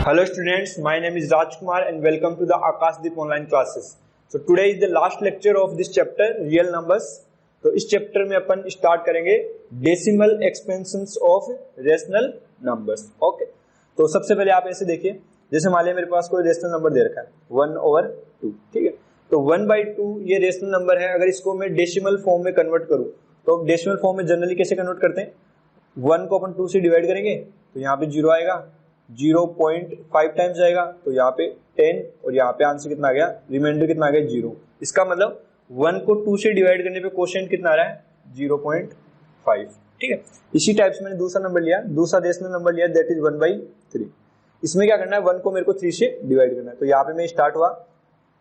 Hello students, my name is Rajkumar and welcome to the Akashdeep online classes. So today is the last lecture of this chapter, real numbers. तो इस chapter में अपन start करेंगे decimal expansions of rational numbers. Okay, तो सबसे पहले आप ऐसे देखिए, जैसे मान लिया मेरे पास कोई रेशनल नंबर दे रखा है 1/2. ठीक है, तो 1/2 ये रेशनल नंबर है. अगर इसको मैं डेसिमल फॉर्म में कन्वर्ट करूं तो डेसिमल फॉर्म में जनरली कैसे कन्वर्ट करते हैं, 1 को अपन 2 से डिवाइड करेंगे तो यहाँ पे 0 आएगा, 0.5 टाइम्स जाएगा तो यहाँ पे 10 और यहाँ पे आंसर कितना आ गया, रिमाइंडर कितना आ गया 0. इसका मतलब 1 को 2 से डिवाइड करने पे कोशेंट कितना आ रहा है 0.5. ठीक है, इसी टाइप से मैंने दूसरा नंबर लिया, दूसरा रेशनल नंबर लिया, दैट इज 1/3. इसमें क्या करना है, 1 को मेरे को 3 से डिवाइड करना है. तो यहाँ पे मैं स्टार्ट हुआ,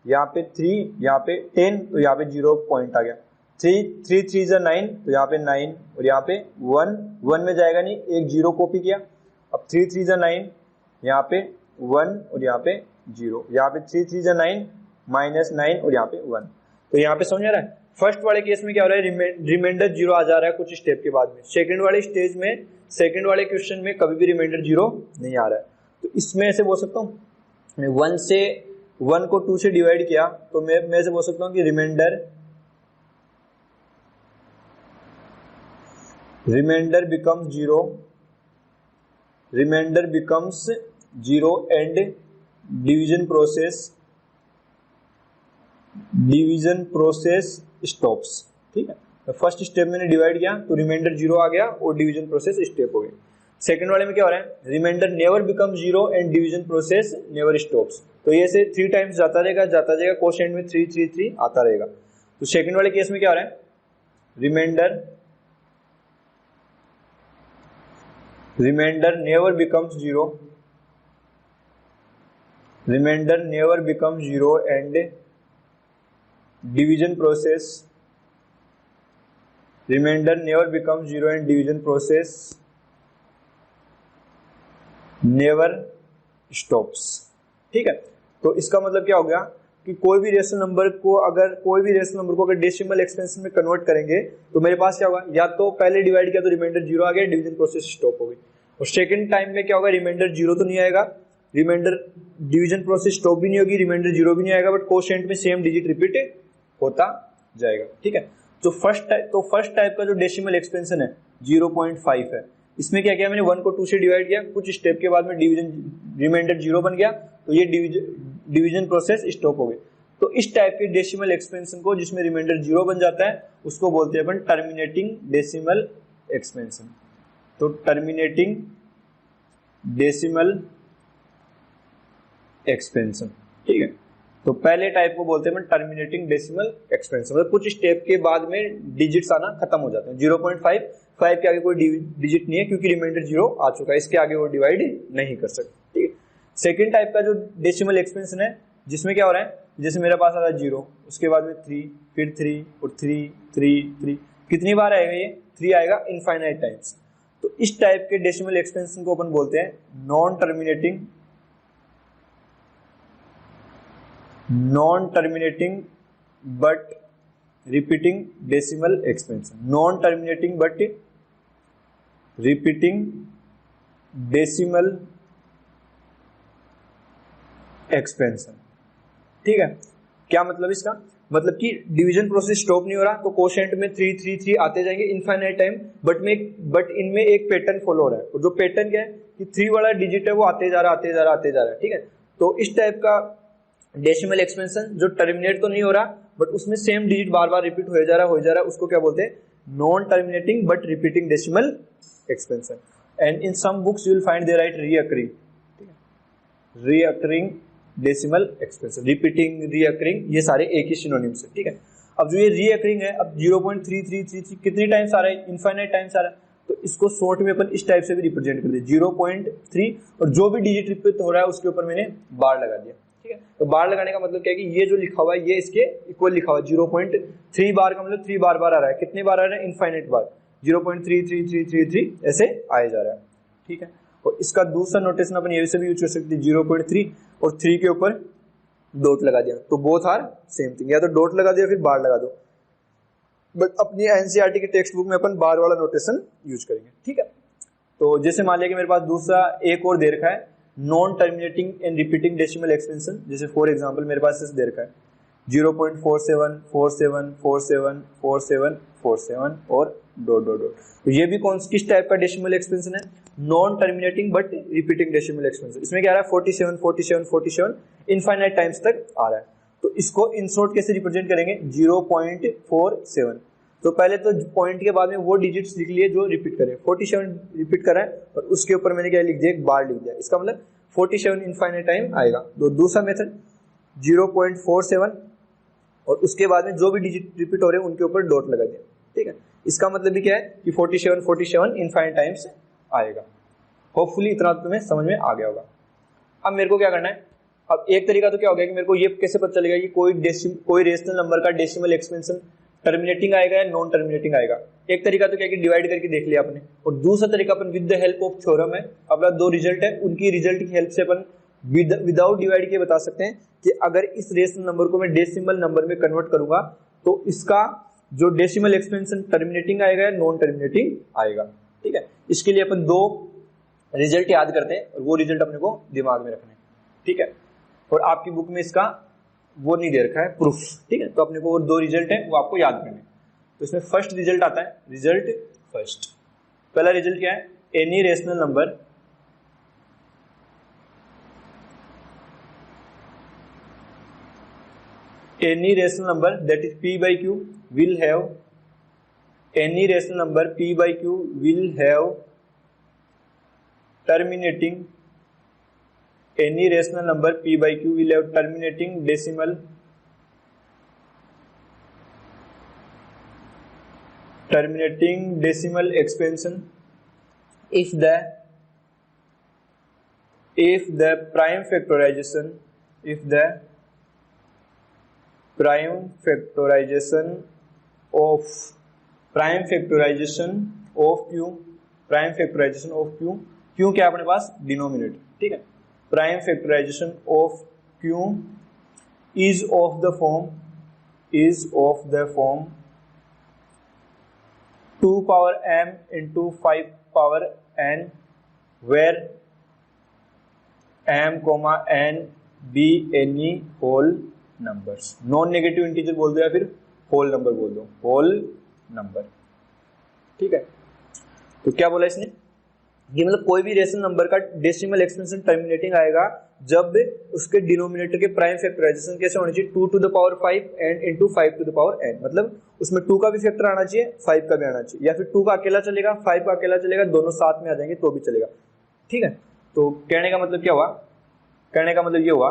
यहाँ पे 3, यहाँ पे 10, तो यहाँ पे 0 पॉइंट आ गया. 3 3 is 9, तो यहाँ पे 9 और यहाँ पे 1 में जाएगा नहीं, एक 0 कॉपी किया. अब 3 3 is 9, यहाँ पे 1 और यहाँ पे 0, यहाँ पे 3 3 is 9 -9 और यहाँ पे 1. तो यहाँ पे समझ आ रहा है. फर्स्ट वाले केस में क्या हो रहा है, रिमाइंडर 0 आ जा रहा है कुछ स्टेप के बाद में. सेकंड वाले स्टेज में, सेकंड वाले क्वेश्चन में कभी भी रिमाइंडर 0 नहीं आ रहा है. तो इसमें ऐसे बोल सकता हूँ, मैं 1 को 2 से डिवाइड किया तो मैं ऐसे बोल सकता हूँ कि remainder becomes 0 and division process stops. ठीक है, तो फर्स्ट स्टेप मैंने डिवाइड किया तो रिमाइंडर 0 आ गया और डिवीजन प्रोसेस स्टेप हो गई. सेकंड वाले में क्या हो रहा है, remainder never becomes 0 and division process never stops. तो ये से 3 टाइम्स जाता जाएगा, कोशेंट में 3 3 3 आता रहेगा. तो सेकंड वाले केस में क्या हो रहा है, remainder never becomes 0 and division process never stops. ठीक है, तो इसका मतलब क्या हो गया कि कोई भी रेशनल नंबर को अगर डेसिमल एक्सपेंशन में कन्वर्ट करेंगे तो मेरे पास क्या होगा, या तो पहले डिवाइड किया तो रिमाइंडर 0 आ गया, डिवीजन प्रोसेस स्टॉप हो गई. और सेकंड टाइम में क्या होगा, रिमाइंडर 0 तो नहीं आएगा, रिमाइंडर डिवीजन प्रोसेस स्टॉप भी नहीं होगी, रिमाइंडर 0 भी नहीं आएगा, बट कोशेंट में सेम डिजिट रिपीट होता जाएगा. ठीक है, तो फर्स्ट टाइप का जो डेसिमल एक्सपेंशन है 0.5 है. इसमें क्या किया मैंने, 1 को 2 से डिवाइड किया, कुछ स्टेप के बाद में रिमाइंडर 0 बन गया तो ये डिवीजन प्रोसेस स्टॉप हो गई. तो इस टाइप के डेसिमल एक्सपेंशन को जिसमें रिमाइंडर 0 बन जाता है उसको बोलते हैं अपन टर्मिनेटिंग डेसिमल एक्सपेंशन. तो टर्मिनेटिंग डेसिमल एक्सपेंशन. ठीक है, तो पहले टाइप को बोलते हैं टर्मिनेटिंग डेसिमल एक्सपेंशन, मतलब कुछ स्टेप के बाद में डिजिट्स आना खत्म हो जाते हैं. 0.5 के आगे कोई डिजिट नहीं है क्योंकि रिमाइंडर 0 आ चुका है, इसके आगे वो डिवाइड नहीं कर सकते. ठीक है, सेकेंड टाइप का जो डेसिमल एक्सपेंशन है जिसमें क्या हो रहा है, जैसे मेरे पास आ रहा है 0, उसके बाद में 3, फिर 3 और 3 3 3, कितनी बार आएगा ये, 3 आएगा इनफाइनाइट टाइम्स. तो इस टाइप के डेसिमल एक्सपेंशन को अपन बोलते हैं non terminating but repeating decimal expansion. Non terminating but repeating decimal expansion. ठीक है, क्या मतलब इसका, मतलब कि डिवीजन प्रोसेस स्टॉप नहीं हो रहा तो कोशेंट में 3 3 3 आते जाएंगे इनफाइनाइट टाइम, बट इनमें एक पैटर्न फॉलो हो रहा है. और जो पैटर्न क्या है कि 3 वाला डिजिट है वो आते जा रहा है. ठीक है, तो इस टाइप का डेसिमल एक्सपेंशन जो टर्मिनेट तो नहीं हो रहा बट उसमें सेम डिजिट बार बार रिपीट हो जा रहा है, उसको क्या बोलते हैं, non terminating but repeating decimal expansion. And in some books you will find they write recurring decimal expansion. Repeating, recurring, ये सारे एक ही सिनोनिम्स है. ठीक है, अब जो ये रीअकरिंग है, अब 0.3333 कितने टाइम्स आ रहा है, इनफाइनाइट टाइम्स आ रहा है, तो इसको शॉर्ट में अपन इस टाइप से भी रिप्रेजेंट कर दिया 0.3, और जो भी डिजिट रिपीट हो रहा है उसके ऊपर मैंने बार लगा दिया. ठीक है, तो बार लगाने का मतलब क्या है कि ये जो लिखा हुआ है ये इसके इक्वल लिखा हुआ है. 0.3 बार का मतलब 3 बार आ रहा है, कितने बार आ रहा है, इनफाइनाइट बार, 0.33333 ऐसे आए जा रहा है. ठीक है, और इसका दूसरा नोटेशन अपन ये से भी यूज कर सकते हैं, 0.3 और 3 के ऊपर डॉट लगा दिया तो बोथ आर सेम थिंग, या तो डॉट लगा दिया फिर बार लगा दो. बट अपनी एनसीईआरटी के टेक्स्ट बुक में अपन बार वाला नोटेशन यूज करेंगे। ठीक है, तो जैसे मान लिया कि मेरे पास दूसरा एक और दे रखा है non terminating and repeating decimal expansion, जैसे फॉर एग्जांपल मेरे पास इस दे रखा है 0.4747474747 और डॉट डॉट डॉट। तो ये भी किस टाइप का डेसिमल एक्सपेंशन है? Non terminating but repeating decimal expansion. इसमें क्या आ रहा है 47 47 47 इनफाइनाइट टाइम्स तक आ रहा है। तो इसको इन शॉर्ट कैसे रिप्रेजेंट करेंगे? 0.47। तो पहले तो पॉइंट के बाद में वो डिजिट्स लिख लिए जो रिपीट करे। 47 रिपीट करा है और उसके ऊपर मैंने क्या लिख दिया? एक बार लिख दिया। इसका मतलब 47 इनफाइनाइट टाइम आएगा। तो दूसरा मेथड 0.47 और उसके बाद में जो भी डिजिट रिपीट हो रहे हैं उनके ऊपर डॉट लगा दिया। ठीक है, इसका मतलब भी क्या है कि 47 47 इनफाइनाइट टाइम्स आएगा। होपफुली इतना तुम्हें समझ में आ गया होगा। अब मेरे को क्या करना है? अब एक तरीका तो क्या हो गया कि मेरे को ये कैसे पता चलेगा कि कोई रेशनल नंबर का डेसिमल एक्सपेंशन टर्मिनेटिंग आएगा या नॉन टर्मिनेटिंग आएगा। एक तरीका तो क्या कि डिवाइड करके देख लिया आपने, और दूसरा तरीका अपन with the help of theorem है। अपना दो रिजल्ट है, उनकी रिजल्ट की हेल्प से अपन विदाउट डिवाइड के बता सकते हैं कि अगर इस रेशनल नंबर को मैं डेसिमल नंबर में कन्वर्ट करूंगा तो इसका जो डेसिमल एक्सपेंशन टर्मिनेटिंग आएगा या नॉन टर्मिनेटिंग आएगा। ठीक है, इसके लिए अपन दो रिजल्ट याद करते हैं और वो रिजल्ट अपने को दिमाग में रखना है। ठीक है, और आपकी बुक में इसका वो नहीं दे रखा है प्रूफ। ठीक है, तो अपने को वो दो रिजल्ट है वो आपको याद करने हैं। तो इसमें फर्स्ट रिजल्ट आता है, रिजल्ट फर्स्ट। पहला रिजल्ट क्या है? Any rational number that is p by q will have any rational number p by q will have terminating any rational number p by q will have terminating decimal expansion if the prime factorization q क्या है अपने पास? Denominator. ठीक है, prime factorization of q is of the form 2 power m into 5 power n where m comma n be any whole numbers। Non negative integer बोल दो या फिर whole number बोल दो, होल नंबर। ठीक है, तो क्या बोला इसने? ये मतलब कोई भी रेशनल नंबर का डेसिमल एक्सपेंशन टर्मिनेटिंग आएगा जब उसके डिनोमिनेटर के प्राइम फैक्टराइजेशन कैसे होनी चाहिए? 2 to the power 5 n into 5 to the power n। मतलब उसमें 2 का भी फैक्टर आना चाहिए, 5 का भी आना चाहिए, या फिर 2 का अकेला चलेगा, 5 का अकेला चलेगा, दोनों साथ में आ जाएंगे तो भी चलेगा। ठीक है, तो कहने का मतलब क्या हुआ? कहने का मतलब ये हुआ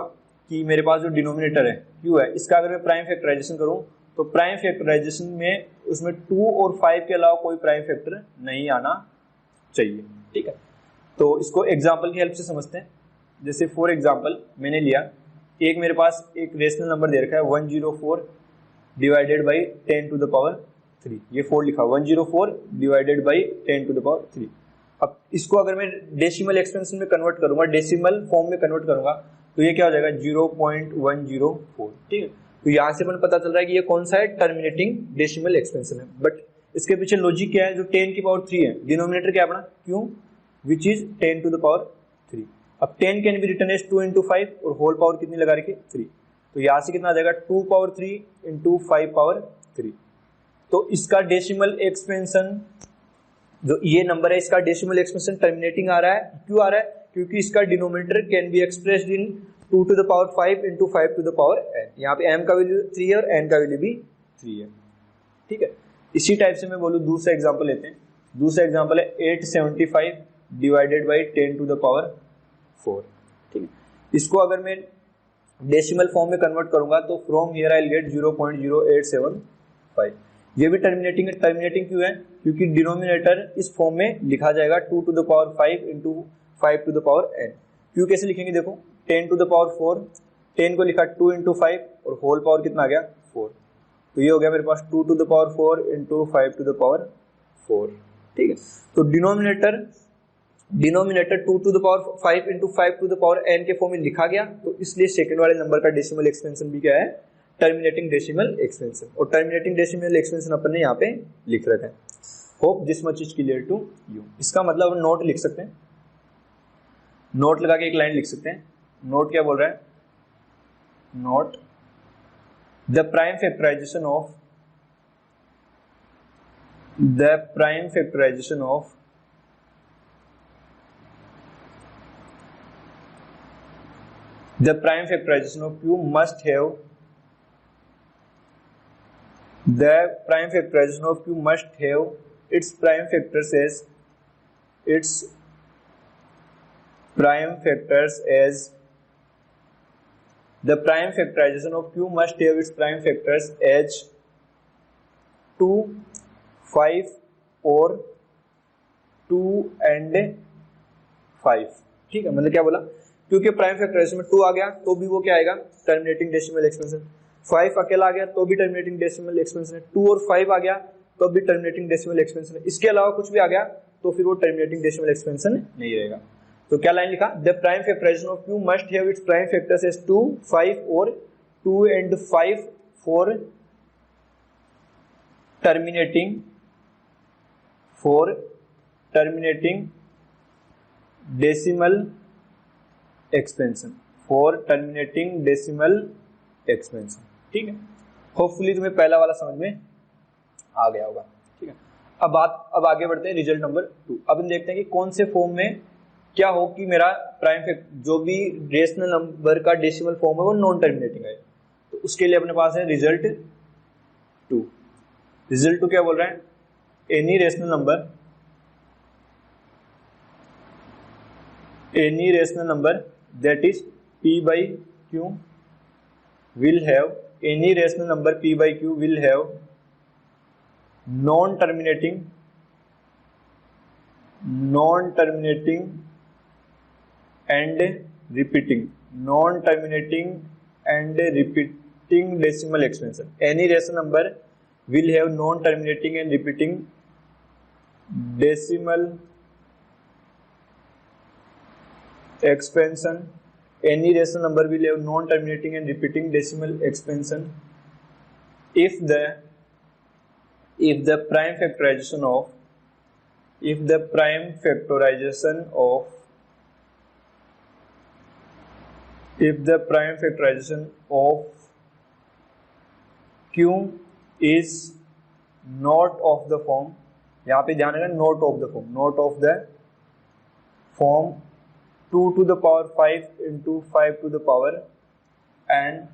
कि मेरे पास जो डिनोमिनेटर है q है, इसका अगर मैं प्राइम फैक्टराइजेशन करूं तो प्राइम फैक्टराइजेशन में उसमें 2 और 5 के अलावा कोई प्राइम फैक्टर नहीं आना चाहिए। ठीक है, तो इसको एग्जांपल की हेल्प से समझते हैं। जैसे फॉर एग्जांपल मैंने लिया एक, मेरे पास एक रेशनल नंबर दे रखा है 104 divided by 10 to the power 3। ये 4 लिखा 104 divided by 10 to the power 3। अब इसको अगर मैं डेसिमल एक्सपेंशन में कन्वर्ट करूंगा, डेसिमल फॉर्म में कन्वर्ट करूंगा, तो ये क्या हो जाएगा? 0.104। ठीक है, तो यहाँ से अपन पता चल रहा है कि ये कौन सा है? टर्मिनेटिंग डेसिमल एक्सपेंशन है। बट इसके पीछे लॉजिक क्या है? जो 10 की पावर 3 है, डिनोमिनेटर क्या है अपना? क्यों? Which is 10 to the power 3। अब 10 can be written as 2 into 5 और होल पावर कितनी लगा रखी? 3। तो यहाँ से कितना आ जाएगा? 2 power 3 into 5 power 3। तो इसका डेसिमल एक्सपेंशन जो ये नंबर है, इसका डेसिमल एक्सपेंशन टर्मिनेटिंग आ रहा है। क्यों आ रहा है? क्योंकि इसका denominator can be expressed in 2 to the power 5 into 5 to the power n। यहाँ पे m का वैल्यू 3 है और n का वैल्यू भी 3 है। ठीक है, इसी टाइप से मैं बोलूँ दूसरा एग्जांपल लेते हैं। दूसरा एग्जांपल है 875 divided by 10 to the power 4। ठीक है, इसको अगर मैं डेसिमल फॉर्म में कन्वर्ट करूंगा तो from here I will get 0.0875। ये भी टर्मिनेटिंग है। टर्मिनेटिंग क्यों है? क्योंकि डिनोमिनेटर इस फॉर्म में लिखा जाएगा 2 to the power 5 into 5 to the power n। क्यों कैसे लिखेंगे? देखो 10 to the power 4, 10 को लिखा 2 into 5 और होल पावर कितना आ गया? 4। तो ये हो गया मेरे पास 2 to the power 4 into 5 to the power 4। ठीक है, तो denominator 2 to the power 5 into 5 to the power n के फॉर्म में लिखा गया, तो इसलिए सेकंड वाले नंबर का डेसिमल एक्सपेंशन भी क्या है? Terminating decimal expansion. और टर्मिनेटिंग डेसिमल एक्सपेंशन अपन ने यहाँ पे लिख रखा है। Hope this much is clear to you. इसका मतलब नोट लिख सकते हैं। नोट लगा के एक लाइन लिख सकते हैं। नोट क्या बोल रहा है, note the prime factorization of the prime factorization of q must have its prime factors as the prime factorization of q must have its prime factors as 2, 5 और 2 and 5। ठीक है, मतलब क्या बोला, क्योंकि प्राइम फैक्टराइजेशन में 2 आ गया तो भी वो क्या आएगा, टर्मिनेटिंग डेसिमल एक्सपेंशन। 5 अकेला आ गया तो भी टर्मिनेटिंग डेसिमल एक्सपेंशन है। 2 और 5 आ गया तो भी टर्मिनेटिंग डेसिमल एक्सपेंशन है। इसके अलावा कुछ भी आ गया तो फिर वो टर्मिनेटिंग डेसिमल एक्सपेंशन नहीं रहेगा। तो क्या लाइन लिखा, the prime factorization of q must have its prime factors as 2, 5 और 2 and 5 for terminating decimal expansion, ठीक है। होपफुली तुम्हें पहला वाला समझ में आ गया होगा, ठीक है। अब आगे बढ़ते हैं रिजल्ट नंबर 2। अब हम देखते हैं कि कौन से फॉर्म में क्या हो कि मेरा जो भी रेशनल नंबर का डेसिमल फॉर्म है वो नॉन टर्मिनेटिंग है। तो उसके लिए अपने पास है रिजल्ट 2। रिजल्ट 2 क्या बोल रहा है, any rational number that is p by q will have non terminating and repeating decimal expansion। any rational number will have non-terminating and repeating decimal expansion। Any rational number will have non-terminating and repeating decimal expansion if the prime factorization of q is not of the form, यहाँ पे ध्यान रखना, not of the form 2 to the power 5 into 5 to the power n,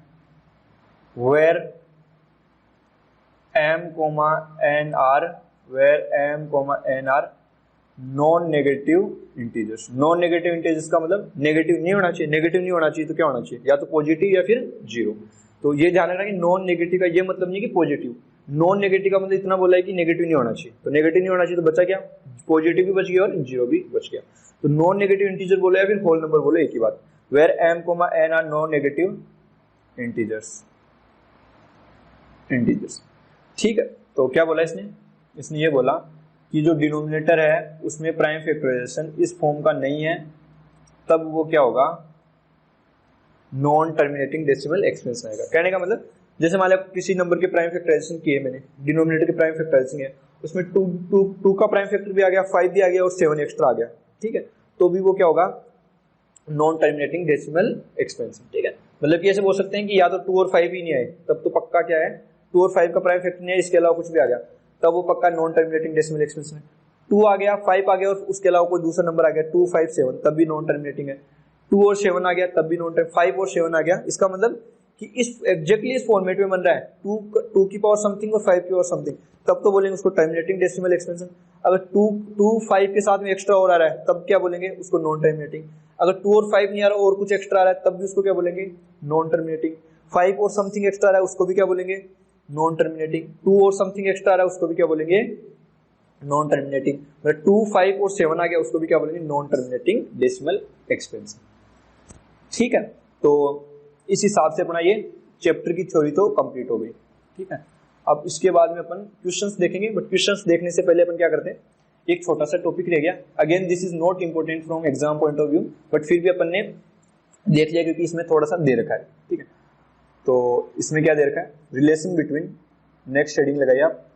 where m, n are non-negative integers। non-negative integers का मतलब negative नहीं होना चाहिए, तो क्या होना चाहिए, या तो पॉजिटिव या फिर जीरो। तो ये ध्यान रखना कि नॉन नेगेटिव का ये मतलब नहीं कि पॉजिटिव, नॉन नेगेटिव का मतलब इतना बोला है कि नेगेटिव नहीं होना चाहिए। तो नेगेटिव नहीं होना चाहिए तो बचा क्या, पॉजिटिव भी बच गया और जीरो भी बच गया। तो नॉन नेगेटिव इंटीजर बोले या फिर होल नंबर बोले, एक ही बात। Where m, n are non negative integers, ठीक है। तो क्या बोला इसने ये बोला कि जो डिनोमिनेटर है उसमें प्राइम फैक्टराइजेशन इस फॉर्म का नहीं है, तब वो क्या होगा, नॉन टर्मिनेटिंग डेसिमल एक्सपेंशन आएगा। कहने का मतलब जैसे मान लिया किसी नंबर के प्राइम फैक्टराइजेशन किए मैंने, डिनोमिनेटर के प्राइम फैक्टराइजेशन है, उसमें 2 का प्राइम फैक्टर भी आ गया, 5 भी आ गया और 7 एक्स्ट्रा आ गया, ठीक है। तो भी वो क्या होगा, नॉन टर्मिनेटिंग डेसिमल एक्सपेंशन, ठीक है। मतलब कि ऐसे बोल सकते हैं कि या तो 2 और 5 ही नहीं आए, तब तो पक्का क्या है, 2 और 5 का प्राइम फैक्टर नहीं है, इसके अलावा कुछ भी आ गया तब वो पक्का नॉन टर्मिनेटिंग डेसिमल एक्सपेंशन है। 2 आ गया, 5 आ गया और उसके अलावा कोई दूसरा नंबर आ गया 2, 5, 7, तब भी नॉन टर्मिनेटिंग है। 2 और 7 आ गया तब भी नॉन टर्मिनेटिंग, 5 और 7 आ गया, इसका मतलब कि इस एग्जैक्टली इस फॉर्मेट में बन रहा है 2 की पावर समथिंग और 5 की पावर समथिंग, तब तो बोलेंगे उसको टर्मिनेटिंग डेसिमल एक्सपेंशन। अगर 2 5 के साथ में एक्स्ट्रा और आ रहा है तब क्या बोलेंगे, उसको नॉन टर्मिनेटिंग। अगर 2 और 5 नहीं आ रहा और कुछ एक्स्ट्रा आ रहा है तब भी उसको क्या बोलेंगे, नॉन टर्मिनेटिंग। 5 और समथिंग एक्स्ट्रा आ रहा है उसको भी क्या बोलेंगे, नॉन टर्मिनेटिंग। 2 और समथिंग एक्स्ट्रा आ रहा है उसको भी क्या बोलेंगे, नॉन टर्मिनेटिंग। मतलब 2, 5 और 7 आ गया उसको भी क्या बोलेंगे, नॉन टर्मिनेटिंग डेसिमल एक्सपेंशन, ठीक है। तो इस हिसाब से अपना ये चैप्टर की थ्योरी तो कंप्लीट हो गई, ठीक है। अब इसके बाद में अपन क्वेश्चंस देखेंगे, बट क्वेश्चंस देखने से पहले अपन क्या करते हैं, एक छोटा सा टॉपिक रह गया। Again this is not important from exam point of view, but फिर भी अपन ने देख लिया क्योंकि इसमें थोड़ा सा दे रखा है, ठीक है। तो इसमें क्या दे रखा है, रिलेशन बिटवीन, नेक्स्ट हेडिंग लगाइए आप,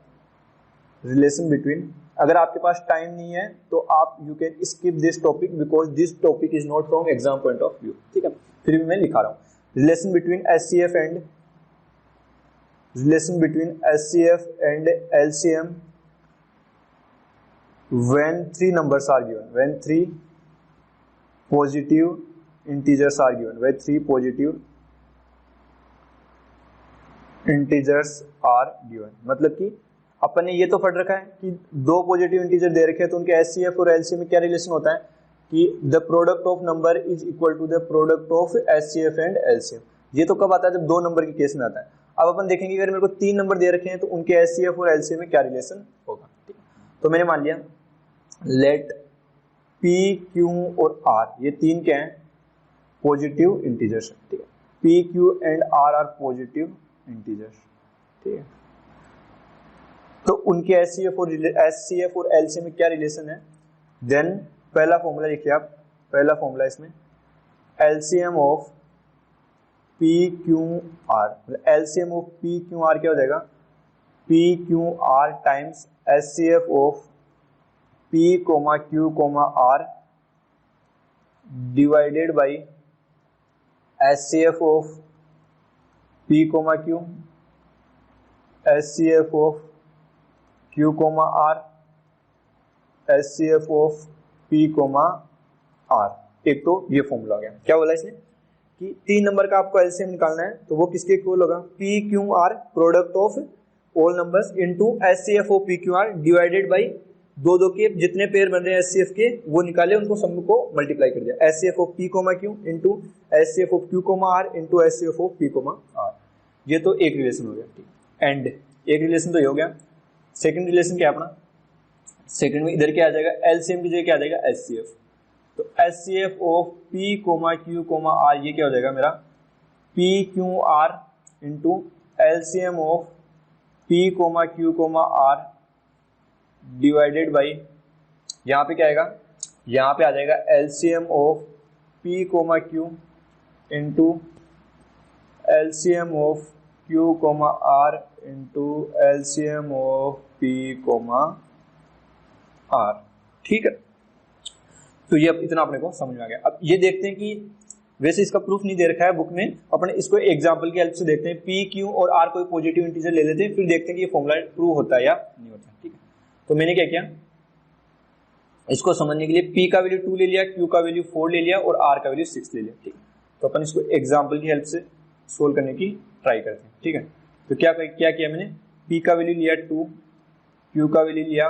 रिलेशन बिटवीन अगर आपके पास टाइम नहीं है तो आप you can skip this topic because this topic is not from exam point of view, ठीक है। फिर भी मैं लिखा रहा हूँ, relation between HCF and LCM when three numbers are given, when three positive integers are given, when three positive integers are given, मतलब कि अपन ने ये तो पढ़ रखा है कि दो पॉजिटिव इंटीजर दे रखे हैं तो उनके एचसीएफ और एलसीएम में क्या रिलेशन होता है कि the product of number is equal to the product of HCF and LCM. ये तो कब आता है, जब दो नंबर के केस में आता है। अब अपन देखेंगे अगर मेरे को तीन नंबर दे रखे हैं तो उनके एचसीएफ और एलसीएम में क्या रिलेशन होगा, ठीक है। तो मैंने मान लिया लेट P, Q और R ये तीन क्या हैं, पॉजिटिव इंटीजर्स, ठीक है। P, Q and R are positive integers, ठीक है। तो उनके एचसीएफ और एलसीएम में क्या रिलेशन है, देन पहला फॉर्मूला लिखिए आप, पहला फॉर्मूला इसमें LCM of P, Q, R, LCM of P, Q, R क्या हो जाएगा, P, Q, R times HCF of P, Q, R divided by HCF of P, Q, HCF of Q, R, HCF of P, R। एक तो ये formula आ गया। क्या बोला इसने कि तीन नंबर का आपको एलसीएम निकालना है तो वो किसके इक्वल होगा, P, Q, R product of all numbers into HCF of P, Q, R divided by दो के जितने पेयर बन रहे हैं एचसीएफ के वो निकाले, उनको सब को मल्टीप्लाई कर दिया, HCF of P, Q into HCF of Q, R into HCF of P, R। ये तो एक रिलेशन हो गया, ठीक। एंड एक रिलेशन तो ये हो गया। सेकंड रिलेशन क्या अपना, सेकंड में इधर क्या आ जाएगा, एलसीएम की जगह क्या आ जाएगा एचसीएफ, तो HCF of P, Q, R ये क्या हो जाएगा मेरा P, Q, R into LCM of P, Q, R divided by, यहाँ पे क्या आएगा, यहाँ पे आ जाएगा LCM of P, Q into LCM of Q, R into LCM of P, R, ठीक है। तो ये अब इतना अपने को समझ में आ गया। अब ये देखते हैं कि वैसे इसका प्रूफ नहीं दे रखा है बुक में, अपने इसको एग्जांपल की हेल्प से देखते हैं। P, Q और R कोई पॉजिटिव इंटीजर ले लेते हैं, फिर देखते हैं कि ये फॉर्मूला प्रूव होता है या नहीं होता, ठीक है। तो मैंने क्या किया, इसको समझने के लिए P का वैल्यू 2 ले लिया, Q का वैल्यू 4 ले लिया और R का वैल्यू 6 ले लिया, ठीक है। तो अपन इसको एग्जांपल की हेल्प से सोल्व करने की ट्राई करते हैं, ठीक है। तो क्या किया मैंने, P का वैल्यू लिया 2, Q का वैल्यू लिया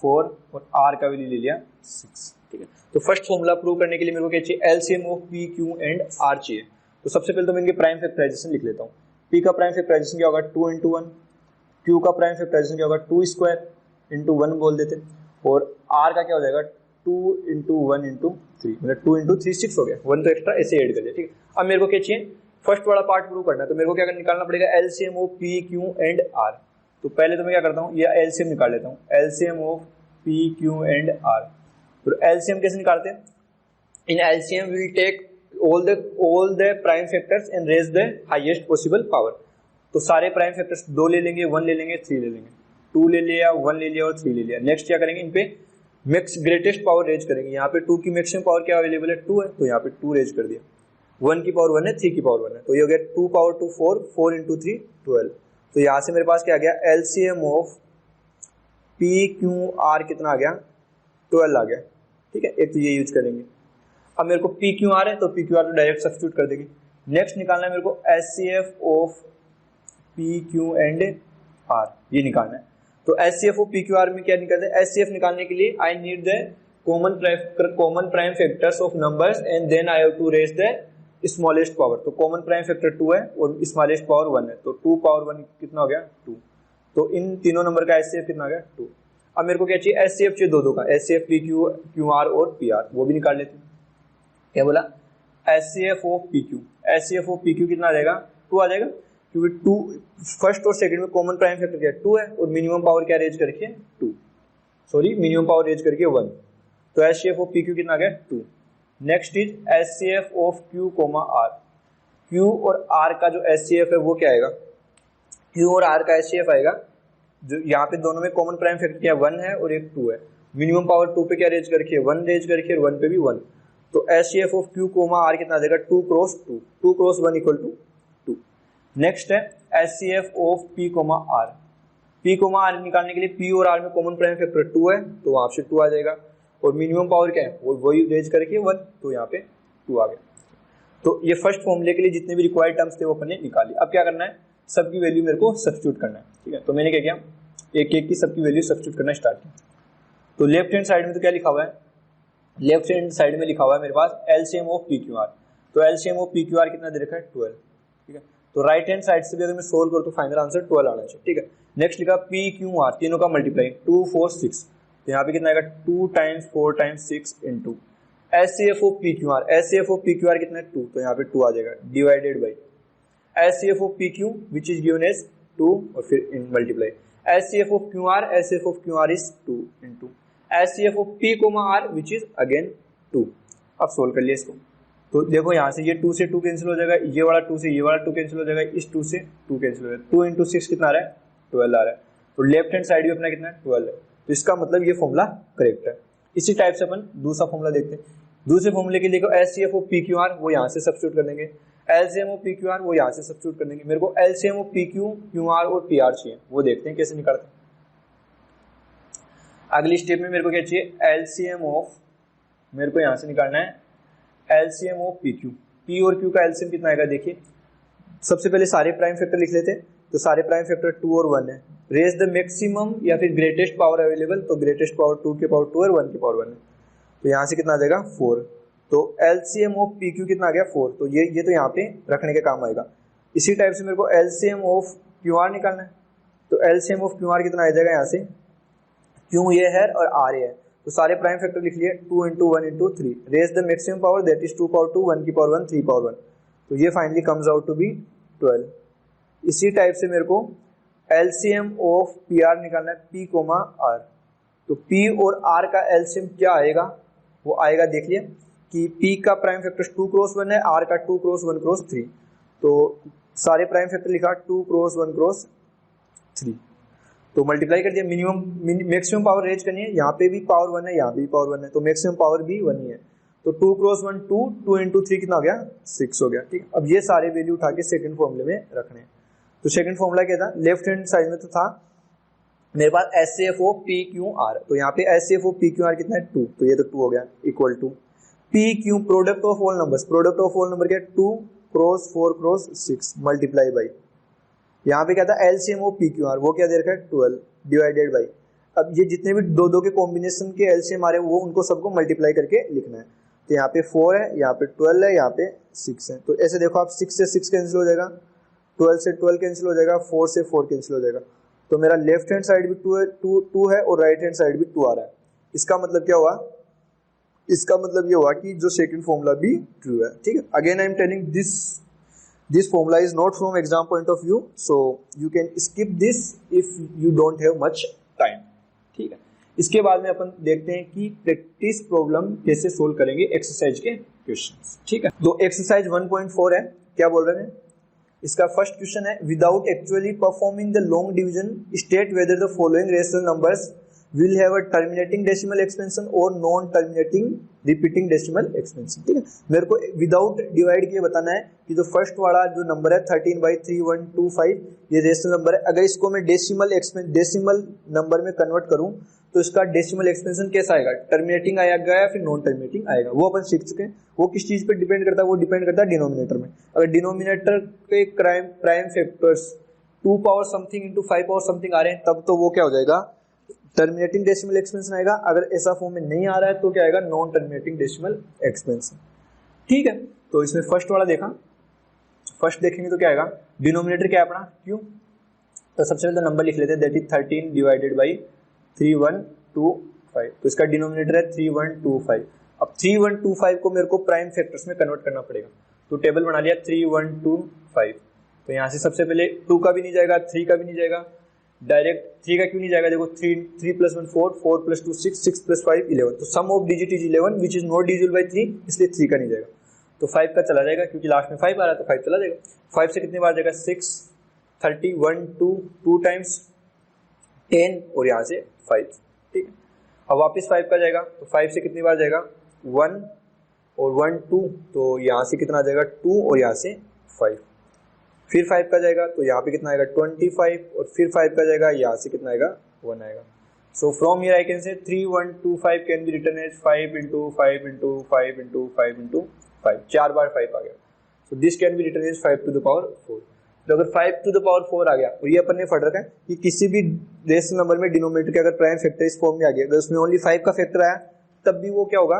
4 और R का वैल्यू ले लिया 6, ठीक है। तो फर्स्ट फॉर्मूला प्रूव करने के लिए मेरे को क्या चाहिए, LCM of P, Q and R चाहिए। तो सबसे पहले तो मैं इनके प्राइम फैक्टराइजेशन लिख लेता हूँ। P का प्राइम फैक्टराइजेशन क्या होगा, 2 × 1, Q का प्राइम फैक्टराइजेशन क्या होगा, 2 स्क्वायर इंटू 1 बोल देते, और R का क्या हो जाएगा 2 × 1 × 3, मतलब 2 × 3 6 हो गया, 1 तो एक्स्ट्रा ऐसे ऐड कर दिया, ठीक है। अब मेरे को क्या चाहिए, फर्स्ट वाला पार्ट प्रूव करना है, तो मेरे को क्या निकालना पड़ेगा, LCM of P, Q and R। तो पहले तो मैं क्या करता हूँ, ये एलसीएम निकाल लेता हूँ, LCM of P, Q and R। तो एलसीएम कैसे निकालते हैं, in LCM will take all the prime factors and raise the highest possible power। तो सारे प्राइम फैक्टर्स 2 ले लेंगे, 1 ले लेंगे, 3 ले लेंगे, 2 ले लिया, 1 ले लिया और 3 ले लिया। नेक्स्ट क्या करेंगे, इन पे मैक्स ग्रेटेस्ट पावर रेज करेंगे। यहाँ पे 2 की मैक्सिमम पावर क्या अवेलेबल है, 2 है, तो यहाँ पे 2 रेज कर दिया। 1 की पावर 1 है, 3 की पावर 1 है, तो ये हो गया 2 पावर 2 4, 4 × 3 12। तो यहाँ से मेरे पास क्या आ गया, LCM of P, Q, R कितना आ गया, 12 आ गया, ठीक है। एक तो ये यूज करेंगे। अब मेरे को P, Q, R है तो P, Q, R तो डायरेक्ट सब्स्टिट्यूट कर देंगे। नेक्स्ट निकालना है मेरे को HCF of P, Q and R, ये निकालना है। तो HCF of P, Q, R में क्या निकालते हैं, एचसीएफ निकालने के लिए I need the common prime factors of numbers and then I have to raise the smallest power. तो कॉमन प्राइम फैक्टर 2 है और स्मॉलेस्ट पावर 1 है, तो 2 पावर 1 कितना हो गया 2। तो इन तीनों नंबर का एचसीएफ कितना आ गया 2। अब मेरे को क्या चाहिए, एचसीएफ चाहिए दो का, एचसीएफ P, Q, R और PR, वो भी निकाल लेते हैं। क्या बोला, HCF of PQ, HCF of PQ कितना आ जाएगा 2 आ जाएगा, क्योंकि 2 फर्स्ट और सेकंड में कॉमन प्राइम फैक्टर क्या है 2 है और मिनिमम पावर क्या रेज करके 2, सॉरी मिनिमम पावर रेज करके 1। तो एचसीएफ ऑफ PQ कितना आ गया 2। Next is HCF of Q, R। Q और R का जो एचसीएफ है वो क्या आएगा, Q और R का एचसीएफ आएगा जो यहाँ पे दोनों में कॉमन प्राइम फैक्टर क्या 1 है और एक 2 है। मिनिमम पावर 2 पे क्या रेज करके 1 रेज करके और 1 पे भी 1। तो HCF of Q comma R कितना आ जाएगा 2 cross 2, 2 cross 1 equal to 2। Next है HCF of P comma R। P comma R निकालने के लिए P और R में कॉमन प्राइम फैक्टर 2 है तो वहां से 2 आ जाएगा, और मिनिमम पावर क्या है वो वही रेज करके 1, तो यहाँ पे 2 आ गया। तो ये फर्स्ट फॉर्मूले के लिए जितने भी रिक्वायर्ड टर्म्स थे वो अपन ने निकाली। अब क्या करना है, सबकी वैल्यू मेरे को सब्स्टिट्यूट करना है, ठीक है। तो मैंने क्या किया, एक एक की सबकी वैल्यू सब्स्टिट्यूट करना स्टार्ट किया। तो लेफ्ट हैंड साइड में तो क्या लिखा हुआ है, लेफ्ट हैंड साइड में लिखा हुआ है मेरे पास LCM ऑफ PQR। तो LCM ऑफ PQR कितना दे रखा है 12, ठीक है। तो राइट हैंड साइड से भी अगर मैं सोल्व करूँ तो फाइनल आंसर 12 आना चाहिए, ठीक है। नेक्स्ट लिखा PQR, तीनों का मल्टीप्लाई 2 4 6, तो यहाँ पे कितना आएगा 2 times 4 times 6 into HCF of PQR। HCF of PQR कितना है 2, तो यहाँ पे 2 आ जाएगा divided by HCF of PQ which is given as 2 और फिर इन multiply HCF of QR। HCF of QR is 2 into HCF of P comma R which is again 2। अब सोल्व कर लिया इसको, तो देखो यहाँ से ये 2 से 2 कैंसिल हो जाएगा, ये वाला 2 से ये वाला 2 कैंसिल हो जाएगा, इस 2 से 2 कैंसिल हो जाएगा, 2 इंटू 6 कितना आ रहा है 12 आ रहा है। तो लेफ्ट हैंड साइड भी अपना कितना है 12 है, तो इसका मतलब ये फॉर्मूला करेक्ट है। इसी टाइप से अपन दूसरा फॉर्मूला देखते हैं। दूसरे फॉर्मूले के लिए देखो HCF ऑफ PQR वो यहाँ से सब्स्टिट्यूट कर देंगे, LCM ऑफ PQR वो यहाँ से सब्स्टिट्यूट कर देंगे। मेरे को LCM ऑफ PQ QR और PR चाहिए, वो देखते हैं कैसे निकालते हैं। अगली स्टेप में मेरे को क्या चाहिए, LCM ऑफ, मेरे को यहाँ से निकालना है LCM ऑफ PQ। P और Q का LCM कितना आएगा देखिए, सबसे पहले सारे प्राइम फैक्टर लिख लेते हैं। तो सारे प्राइम फैक्टर 2 और 1 है। रेज द मैक्सिमम या फिर ग्रेटेस्ट पावर अवेलेबल, तो ग्रेटेस्ट पावर 2 की पावर 2 और 1 की पावर 1 है, तो यहाँ से कितना आ जाएगा 4। तो LCM ऑफ PQ कितना आ गया 4, तो ये तो यहाँ पे रखने के काम आएगा। इसी टाइप से मेरे को LCM ऑफ QR निकालना है। तो LCM ऑफ QR कितना आ जाएगा, यहाँ से Q ये है और R ये है, तो सारे प्राइम फैक्टर लिख लिए 2 into 1 into 3। Raise the maximum power that is 2 power 2, 1 की पावर 1, 3 पावर 1, तो ये finally comes out to be 12। इसी टाइप से मेरे को LCM ऑफ PR निकालना है P कोमा R। तो P और R का LCM क्या आएगा, वो आएगा देख लिए कि P का प्राइम फैक्टर 2 क्रॉस 1 है, R का 2 क्रॉस 1 क्रॉस 3, तो सारे प्राइम फैक्टर लिखा 2 क्रॉस 1 क्रॉस 3, तो मल्टीप्लाई कर दिया। मिनिमम मैक्सिमम पावर रेंज करनी है, यहाँ पे भी पावर 1 है, यहाँ पे भी पावर 1 है, तो मैक्सिमम पावर भी 1 ही है। तो 2 क्रॉस 1 2, 2 इंटू 3 कितना हो गया 6 हो गया, ठीक। अब ये सारे वैल्यू उठा के सेकंड फॉर्मूले में रखने हैं। तो सेकंड फॉर्मूला क्या था, लेफ्ट हैंड साइड में तो था मेरे पास HCF ऑफ PQR, तो यहाँ पे HCF ऑफ PQR कितना है 2, तो ये तो 2 हो गया equal to PQ product of all numbers. Product of all number क्या है 2 क्रॉस 4 क्रॉस 6 मल्टीप्लाई बाई, यहाँ पे क्या था LCM ऑफ PQR वो क्या दे रखा है 12 डिवाइडेड बाई। अब ये जितने भी दो के कॉम्बिनेशन के LCM आ रहे हैं वो उनको सबको मल्टीप्लाई करके लिखना है। तो यहाँ पे 4 है, यहाँ पे 12 है, यहाँ पे 6 है, तो ऐसे देखो आप 6 से 6 कैंसिल हो जाएगा, 12 से 12 कैंसिल हो जाएगा, 4 से 4 कैंसिल हो जाएगा। तो मेरा लेफ्ट हैंड साइड भी 2 है और राइट हैंड साइड भी 2 आ रहा है। इसका मतलब क्या हुआ, इसका मतलब ये हुआ कि जो सेकंड फॉर्मूला भी ट्रू है, ठीक है। Again I am telling this formula is not from exam point of view, so you can skip this if you don't have much time, ठीक है। इसके बाद में अपन देखते हैं कि प्रैक्टिस प्रॉब्लम कैसे सोल्व करेंगे एक्सरसाइज के क्वेश्चंस, ठीक है। तो एक्सरसाइज 1.4 है, क्या बोल रहे हैं, इसका फर्स्ट क्वेश्चन है without actually performing the long division state whether the following rational numbers will have a terminating decimal expansion और non terminating repeating decimal expansion, ठीक है। मेरे को विदाउट डिवाइड किए बताना है कि जो फर्स्ट वाला जो नंबर है 13/3125 ये रेशनल नंबर है, अगर इसको मैं डेसिमल नंबर में कन्वर्ट करूं तो इसका डेसिमल एक्सपेंशन कैसा आएगा, टर्मिनेटिंग आएगा या फिर नॉन टर्मिनेटिंग आएगा, वो अपन सीख चुके हैं। वो किस चीज पे डिपेंड करता है, वो डिपेंड करता है डिनोमिनेटर में। अगर डिनोमिनेटर के prime factors 2 power something into 5 power something आ रहे हैं तब तो वो क्या हो जाएगा टर्मिनेटिंग डेसिमल एक्सपेंशन आएगा। अगर ऐसा फॉर्म में नहीं आ रहा है तो क्या आएगा नॉन टर्मिनेटिंग डेसिमल एक्सपेंशन, ठीक है। तो इसमें फर्स्ट वाला देखा, फर्स्ट देखेंगे तो क्या आएगा, डिनोमिनेटर क्या है अपना क्यों, तो सबसे पहले तो नंबर लिख लेते हैं दैट इज 13 डिवाइडेड बाई 3125, तो इसका डिनोमिनेटर है 3125। अब 3125 को मेरे को प्राइम फैक्टर्स में कन्वर्ट करना पड़ेगा, तो टेबल बना लिया 3125। तो यहाँ से सबसे पहले 2 का भी नहीं जाएगा, 3 का भी नहीं जाएगा, डायरेक्ट 3 का क्यों नहीं जाएगा, देखो 3 + 1 4, 4 + 2 6, 6 + 5 11, तो sum of digit is 11 which is not divisible by 3, इसलिए 3 का नहीं जाएगा। तो 5 का चला जाएगा क्योंकि लास्ट में 5 आ रहा है, तो 5 चला जाएगा। 5 से कितनी बार जाएगा 6, 30 1 2 2 टाइम्स 10 और यहाँ से 5, ठीक है। अब वापस 5 का जाएगा तो 5 से कितनी बार जाएगा 1 और 1 2, तो यहाँ से कितना आ जाएगा 2 और यहाँ से 5। फिर 5 का जाएगा तो यहाँ पे कितना आएगा 25 और फिर 5 का जाएगा यहाँ से कितना आएगा 1 आएगा। So from here I can say 3125 can be written as 5 into 5 into 5 into 5 into 5, 4 बार 5 आ गया। So this can be written as 5 to the power 4। तो अगर 5 to the power 4 आ गया और ये अपन ने पढ़ रखा है कि किसी भी रेशनल नंबर में डिनोमिनेटर के अगर प्राइम फैक्टर इस फॉर्म में आ गया, अगर उसमें ओनली 5 का फैक्टर आया तब भी वो क्या होगा,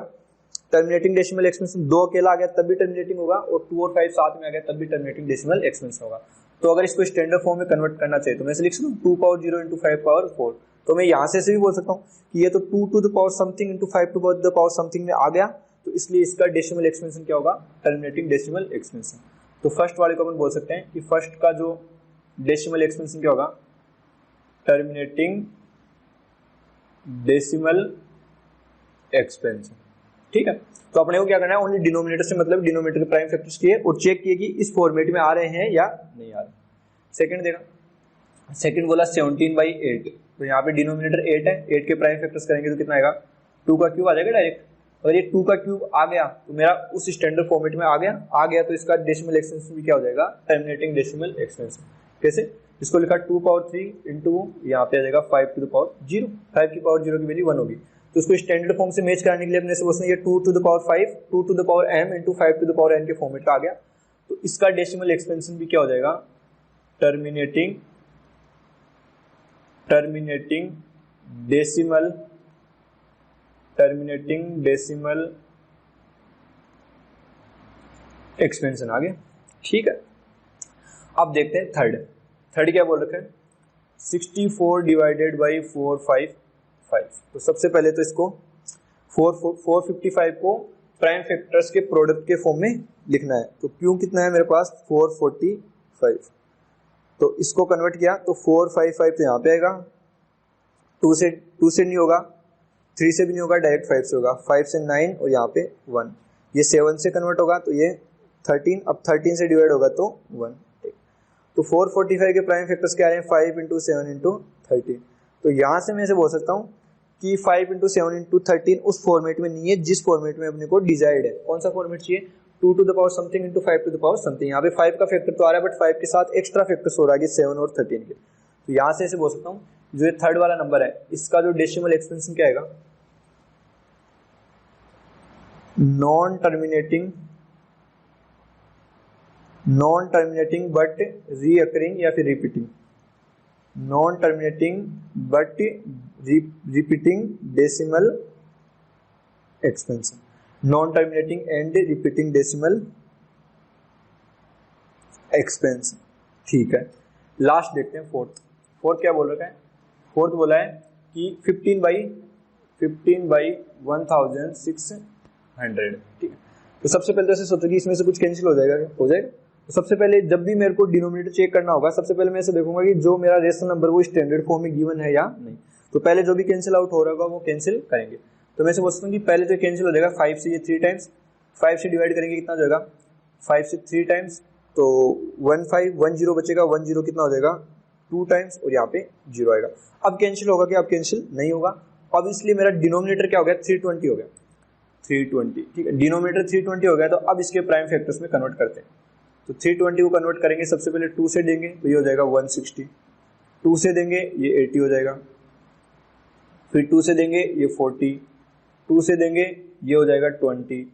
टर्मिनेटिंग डेसिमल एक्सपेंशन। 2 अकेला आ गया तब भी टर्मिनेटिंग होगा, और 2 और 5 साथ में आ गया तब भी टर्मिनेटिंग डेसिमल एक्सपेंशन होगा। तो अगर इसको स्टैंडर्ड फॉर्म में कन्वर्ट करना चाहिए तो मैं इसे लिख सकता हूँ 2 power 0 into 5 power 4। तो मैं यहाँ से भी बोल सकता हूँ कि ये तो 2 to the power something into 5 to the power something में आ गया, तो इसलिए इसका डेसिमल एक्सपेंशन क्या होगा, टर्मिनेटिंग डेसिमल एक्सपेंशन। तो फर्स्ट वाले को अपन बोल सकते हैं कि फर्स्ट का जो डेसिमल एक्सपेंशन क्या होगा, टर्मिनेटिंग डेसिमल एक्सपेंशन, ठीक है। तो अपने को क्या करना है, ओनली डिनोमिनेटर से मतलब डिनोमिनेटर के प्राइम फैक्टर्स किए और चेक किए कि इस फॉर्मेट में आ रहे हैं या नहीं आ रहे। सेकंड देखा, सेकंड बोला 17/8, तो यहाँ पे डिनोमिनेटर 8 है, 8 के प्राइम फैक्टर्स करेंगे तो कितना आएगा 2 का क्यूब आ जाएगा डायरेक्ट। अगर ये 2 का क्यूब आ गया तो मेरा उस स्टैंडर्ड फॉर्मेट में आ गया तो इसका डेसिमल एक्सपेंशन भी क्या हो जाएगा, टर्मिनेटिंग डेसिमल एक्सपेंशन। कैसे, इसको लिखा 2 power 3 इंटू यहाँ पे आ जाएगा 5 to the power 0, 5 की पावर 0 की वैल्यू 1 होगी। तो उसको स्टैंडर्ड फॉर्म से मैच कराने के लिए अपने से बोलते हैं ये 2 to the power 5, 2 to the power m into 5 to the power n के फॉर्मेट का आ गया। तो इसका डेसिमल एक्सपेंशन भी क्या हो जाएगा, टर्मिनेटिंग डेसिमल एक्सपेंशन आ गया, ठीक है। अब देखते हैं थर्ड क्या बोल रखे हैं, 64 डिवाइडेड बाई 455। तो सबसे पहले तो इसको 455 को प्राइम फैक्टर्स के प्रोडक्ट के फॉर्म में लिखना है। तो क्यों कितना है मेरे पास 445, तो इसको कन्वर्ट किया तो 455 तो यहाँ पे आएगा, 2 से नहीं होगा, 3 से भी नहीं होगा, डायरेक्ट 5 से होगा, 5 से 9 और यहाँ पे 1, ये 7 से कन्वर्ट होगा तो ये 13, अब 13 से डिवाइड होगा तो 1। तो 445 के प्राइम फैक्टर्स क्या आ रहे हैं, 5 into 7 into 13। तो यहाँ से मैं इसे बोल सकता हूँ कि 5 into 7 into 13 उस फॉर्मेट में नहीं है जिस फॉर्मेट में अपने को डिजायर्ड है। कौन सा फॉर्मेट चाहिए, 2 to the power something into 5 to the power something. यहाँ पे 5 का फैक्टर तो आ रहा है बट 5 के साथ एक्स्ट्रा फैक्टर्स हो रहा है 7 और 13 के। तो यहाँ से इसे बोल सकता हूँ जो ये थर्ड वाला नंबर है इसका जो डेसिमल एक्सपेंशन क्या आएगा, नॉन टर्मिनेटिंग बट रीअकरिंग या फिर repeating, non terminating but repeating decimal expansion, non terminating and repeating decimal expansion, ठीक है। लास्ट देखते हैं फोर्थ क्या बोल रखा है, फोर्थ बोला है कि 15/1600, ठीक है। तो सबसे पहले तो ऐसे सोचो कि इसमें से कुछ कैंसिल हो जाएगा, हो जाएगा। तो सबसे पहले जब भी मेरे को डिनोमिनेटर चेक करना होगा सबसे पहले मैं ऐसे देखूंगा कि जो मेरा रेशनल नंबर वो स्टैंडर्ड फॉर्म में गिवन है या नहीं। तो पहले जो भी कैंसिल आउट हो रहा होगा वो कैंसिल करेंगे। तो मैं ऐसे बोलता हूँ कि पहले तो कैंसिल हो जाएगा 5 से ये 3 टाइम्स, 5 से डिवाइड करेंगे कितना हो जाएगा 5 से 3 टाइम्स, तो 1510 बचेगा, 10 कितना हो जाएगा 2 टाइम्स और यहाँ पे 0 आएगा। अब कैंसिल होगा क्या, अब कैंसिल नहीं होगा। अब इसलिए मेरा डिनोमिनेटर क्या हो गया 320 हो गया, 320, ठीक है। डिनोमिनेटर 320 हो गया तो अब इसके प्राइम फैक्टर्स में कन्वर्ट करते हैं। तो 320 को कन्वर्ट करेंगे, सबसे पहले 2 से देंगे तो ये हो जाएगा 160, 2 से देंगे ये 80 हो जाएगा, फिर 2 से देंगे ये 40, 2 से देंगे ये हो जाएगा 20,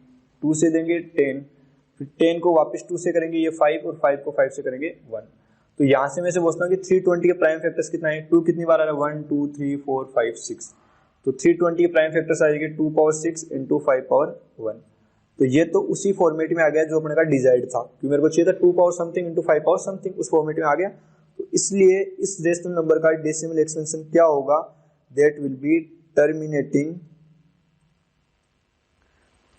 2 से देंगे 10, फिर 10 को वापस 2 से करेंगे ये 5 और 5 को 5 से करेंगे 1। तो यहाँ से मैं से पूछता हूँ कि 320 के प्राइम फैक्टर्स कितना है, 2 कितनी बार आ रहा है 1 2 3 4 5 6, तो 320 के प्राइम फैक्टर्स आ जाएंगे 2 power 6 इंटू 5 power 1। तो ये तो उसी फॉर्मेट में आ गया जो अपने का डिजायर्ड था, क्योंकि मेरे को चाहिए था 2 power something into 5 power something, उस फॉर्मेट में आ गया। तो इसलिए इस रेशनल नंबर का डेसिमल एक्सपेंशन क्या होगा, that will be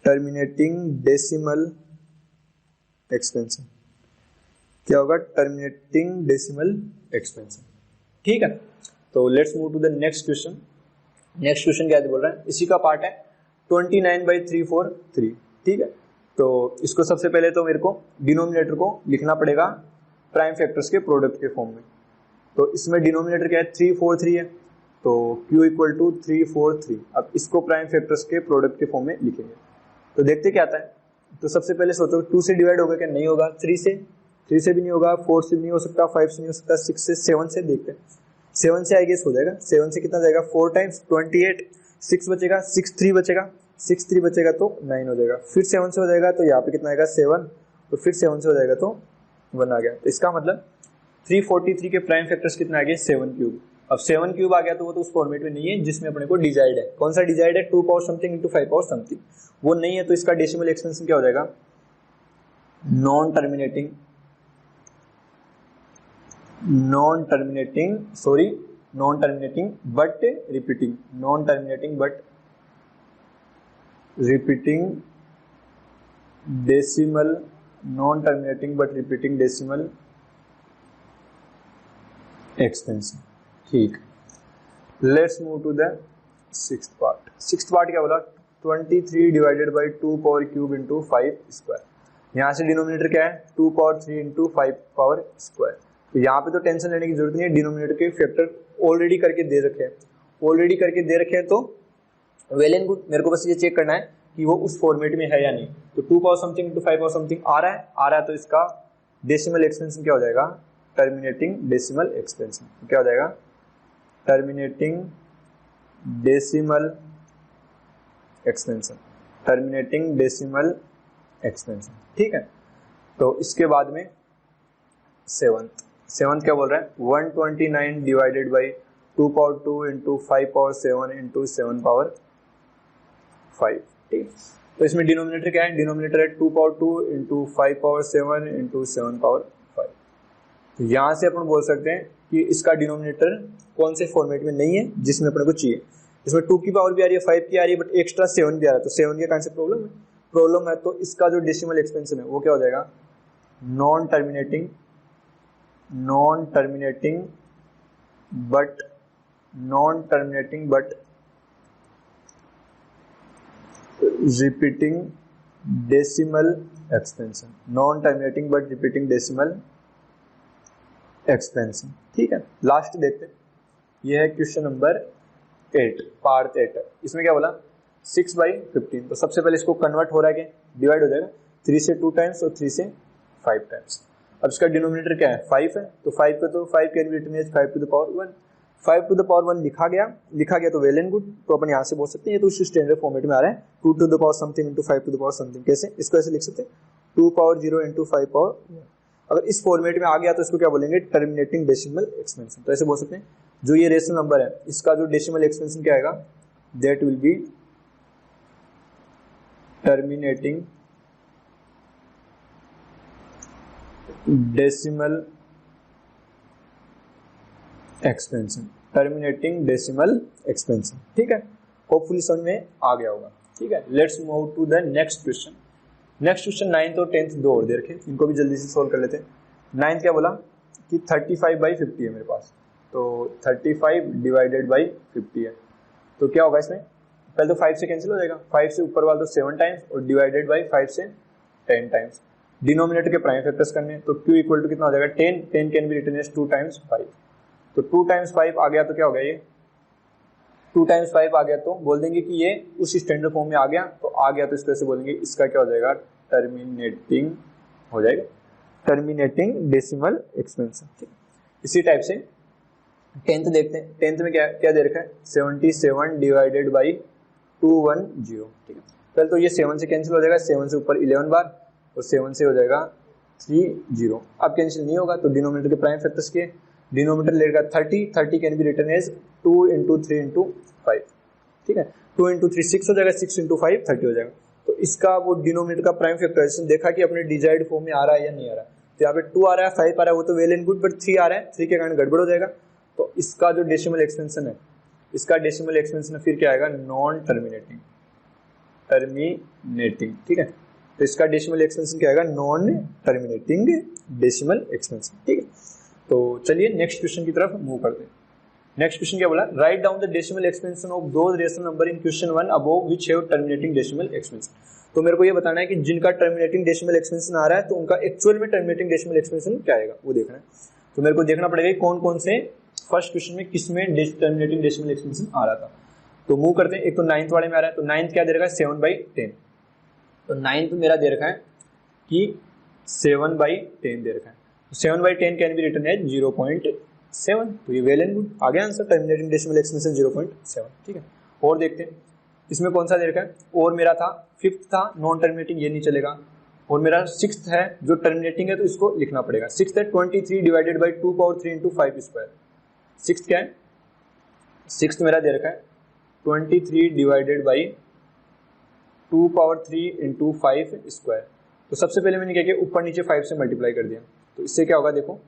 terminating decimal expansion. क्या होगा, टर्मिनेटिंग डेसिमल एक्सपेंशन, ठीक है। तो let's move to the next question. Next question क्या बोल रहा है, इसी का पार्ट है 29/343, ठीक है। तो इसको सबसे पहले तो मेरे को डिनोमिनेटर को लिखना पड़ेगा प्राइम फैक्टर्स के प्रोडक्ट के फॉर्म में। तो इसमें डिनोमिनेटर क्या है 343 है, तो q इक्वल टू 3 4 3। अब इसको प्राइम फैक्टर्स के प्रोडक्ट के फॉर्म में लिखेंगे। तो देखते क्या आता है। तो सबसे पहले सोचो 2 से डिवाइड होगा क्या, नहीं होगा। 3 से भी नहीं होगा, 4 से भी नहीं हो सकता, 5 से नहीं हो सकता, 6 से, 7 से। देखते हैं 7 से आई गेस हो जाएगा। 7 से कितना जाएगा 4 टाइम्स 28, 6 बचेगा, 6 3 बचेगा, 6 3 बचेगा तो 9 हो जाएगा। फिर 7 से हो जाएगा तो यहाँ पे कितना आएगा 7, और फिर 7 से हो जाएगा तो 1 आ गया। तो इसका मतलब 343 के प्राइम फैक्टर्स कितना आ गए 7 क्यूब। अब 7 क्यूब आ गया तो वो तो उस फॉर्मेट में नहीं है जिसमें अपने को डिजाइड है। कौन सा डिजाइड है, 2 power something into 5 power something, वो नहीं है। तो इसका डेसिमल एक्सपेंशन क्या हो जाएगा, non terminating but repeating, non terminating but repeating decimal, non terminating but repeating decimal expansion. ठीक, let's move to the sixth part. Sixth part क्या बोला, 23 divided by 2 power cube into 5 square. यहाँ से denominator क्या है 2 पावर 3 इंटू 5 पावर स्क्वायर। तो यहाँ पे तो टेंशन लेने की जरूरत नहीं है, डिनोमिनेटर के फैक्टर ऑलरेडी करके दे रखे हैं, तो वेल एंड गुड। मेरे को बस ये चेक करना है कि वो उस फॉर्मेट में है या नहीं। तो 2 power something into 5 power something आ रहा है, तो इसका डेसिमल एक्सपेंशन क्या हो जाएगा, टर्मिनेटिंग डेसिमल एक्सपेंशन। क्या हो जाएगा, टर्मिनेटिंग डेसिमल एक्सपेंशन। ठीक है, तो इसके बाद में सेवंथ क्या बोल रहा है, 129 divided by 2 power 2 into 5 power 7 into 7 power 5। ठीक, तो इसमें डिनोमिनेटर क्या है, डिनोमिनेटर है 2 power 2 into 5 power 7 into 7 power 5। तो यहाँ से अपन बोल सकते हैं कि इसका डिनोमिनेटर कौन से फॉर्मेट में नहीं है जिसमें अपने को चाहिए। इसमें 2 की पावर भी आ रही है, 5 की आ रही है, बट एक्स्ट्रा 7 भी आ रहा है। तो 7 के कारण से प्रॉब्लम है। तो इसका जो डेसिमल एक्सपेंशन है वो क्या हो जाएगा, non terminating but repeating decimal expansion, non terminating but repeating decimal expansion. ठीक है, लास्ट देखते हैं। यह है क्वेश्चन नंबर 8, पार्ट 8 है। इसमें क्या बोला 6/15। तो सबसे पहले इसको कन्वर्ट हो रहा है कि डिवाइड हो जाएगा 3 से 2 टाइम्स और 3 से 5 टाइम्स। अब इसका डिनोमिनेटर क्या है 5 है, तो 5 पे तो 5 can be written as 5 to the power 1। 5 to the power 1 लिखा गया तो वेल एंड गुड। तो अपन यहाँ से बोल सकते हैं ये तो उसी स्टैंडर्ड फॉर्मेट में आ रहा है, 2 to the power something into 5 to the power something. कैसे, इसको ऐसे लिख सकते हैं 2 पावर 0 इंटू 5 पावर 1। अगर इस फॉर्मेट में आ गया तो इसको क्या बोलेंगे, टर्मिनेटिंग डेसिमल एक्सपेंशन। तो ऐसे बोल सकते हैं जो ये रेशनल नंबर है इसका जो डेसिमल एक्सपेंशन क्या आएगा, that will be terminating decimal expansion, ठीक है। होपफुली समझ में आ गया होगा। ठीक है, let's move to the next question. 9th और 10th दो और दे रखे, इनको भी जल्दी से सोल्व कर लेते हैं। 9th क्या बोला कि 35/50 है मेरे पास, तो 35 डिवाइडेड बाई 50 है। तो क्या होगा इसमें, पहले तो 5 से कैंसिल हो जाएगा, 5 से ऊपर वाला तो 7 टाइम्स और डिवाइडेड बाई 5 से 10 टाइम्स। डिनोमिनेटर के प्राइम फैक्टर्स करने, तो q इक्वल टू कितना हो जाएगा 10 can be written as 2 times 5। तो 2 टाइम्स 5 आ गया तो क्या हो गया, ये 2 टाइम्स 5 आ गया तो बोल देंगे कि ये उस स्टैंडर्ड फॉर्म में आ गया। तो आ गया तो इसको ऐसे बोलेंगे, इसका क्या हो जाएगा, टर्मिनेटिंग हो जाएगा, टर्मिनेटिंग डेसिमल एक्सपेंशन। ठीक, इसी टाइप से 10th देखते हैं। 10th में क्या दे रखा है, 77 डिवाइडेड बाई 210। ठीक है, पहले तो ये 7 से कैंसिल हो जाएगा, 7 से ऊपर 11 बार और 7 से हो जाएगा 30। अब कैंसिल नहीं होगा तो डिनोमिनेटर के प्राइम फैक्टर्स के डिनोमिनेटर लेगा 30 can be written as 2 into 3 into 5। ठीक है, 2 इंटू 3 6 हो जाएगा, 6 इंटू 5 30 हो जाएगा। तो इसका वो डिनोमिनेटर का प्राइम फैक्टर देखा कि अपने डिजाइड फॉर्म में आ रहा है या नहीं आ रहा है। तो यहाँ पे 2 आ रहा है, 5 आ रहा है, वो तो वेल एंड गुड, बट 3 आ रहा है, 3 के कारण गड़बड़ हो जाएगा। तो इसका जो डेसिमल एक्सपेंशन है, इसका डेसिमल एक्सपेंशन फिर क्या आएगा, नॉन टर्मिनेटिंग। ठीक है, तो इसका डेसिमल एक्सपेंशन क्या आएगा, नॉन टर्मिनेटिंग डेसिमल एक्सपेंशन। ठीक है, तो चलिए नेक्स्ट क्वेश्चन की तरफ मूव करते हैं। नेक्स्ट क्वेश्चन क्या बोला, write down the decimal expansion of those rational number in question 1 above which have terminating decimal expansion. तो मेरे को ये बताना है कि जिनका टर्मिनेटिंग डेसिमल एक्सपेंशन आ रहा है तो उनका एक्चुअल में टर्मिनेटिंग डेसिमल एक्सपेंशन क्या आएगा वो देखना है। तो मेरे को देखना पड़ेगा कौन कौन से फर्स्ट क्वेश्चन में किस में टर्मिनेटिंग डेसिमल एक्सपेंशन आ रहा था। तो मूव करते हैं, एक तो 9th वाले में आ रहा है, तो 9th क्या दे रखा है 7/10, तो 9th मेरा दे रखा है कि 7/10 दे रखा है, तो 7/10 कैन बी रिटन एज 0.7, तो ये वेल एंड गुड, आ गया आंसर, टर्मिनेटिंग डेसिमल एक्सपेंशन 0.7। ठीक है, और देखते हैं इसमें कौन सा दे रखा है, और मेरा था 5th था नॉन टर्मिनेटिंग, ये नहीं चलेगा, और मेरा 6th है जो टर्मिनेटिंग है, तो इसको लिखना पड़ेगा। 6th है 23 डिवाइडेड बाई 2^3 × 5 स्क्वायर। 6th क्या है, 6th मेरा दे रखा है 23 डिवाइडेड बाई 2^3 × 5 स्क्वायर। तो सबसे पहले मैंने क्या किया, ऊपर नीचे 5 से मल्टीप्लाई कर दिया, तो इससे क्या होगा देखो,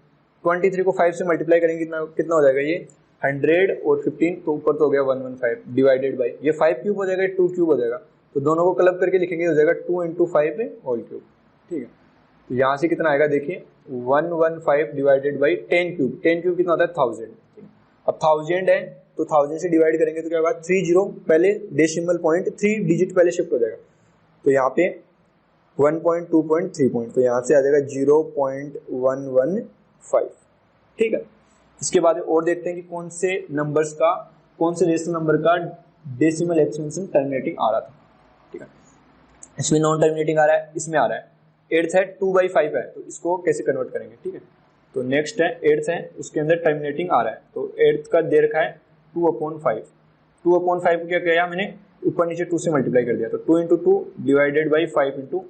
23 को 5 से मल्टीप्लाई करेंगे कितना कितना हो जाएगा, ये 100 और 15, तो ऊपर तो हो गया 115 डिवाइडेड बाई, ये 5 क्यूब हो जाएगा, 2 क्यूब हो जाएगा, तो दोनों को क्लब करके लिखेंगे, हो जाएगा 2 × 5 होल क्यूब। ठीक है, तो यहाँ से कितना आएगा देखिए 115 डिवाइडेड बाई 10 क्यूब, 10 क्यूब कितना होता है 1000। अब 1000 है तो 1000 से डिवाइड करेंगे तो क्या होगा 30, पहले डेसिमल पॉइंट 3 डिजिट पहले शिफ्ट हो जाएगा, तो यहाँ पे 1.2.3 पॉइंट, तो यहाँ से आ जाएगा 0.115। ठीक है, इसके बाद और देखते हैं कि कौन से नंबर्स का, कौन से रेशनल नंबर का डेसिमल एक्सपेंशन टर्मिनेटिंग आ रहा था। ठीक है, इसमें नॉन टर्मिनेटिंग आ रहा है, इसमें आ रहा है 8th है 2/5 है, तो इसको कैसे कन्वर्ट करेंगे। ठीक है, तो नेक्स्ट है 8th है, उसके अंदर टर्मिनेटिंग आ रहा है, तो 8th का दे रखा है 2/5, 2/5 को क्या किया मैंने, ऊपर नीचे 2 से मल्टीप्लाई कर दिया, तो 2 × 2 डिवाइडेड बाई 5 × 2,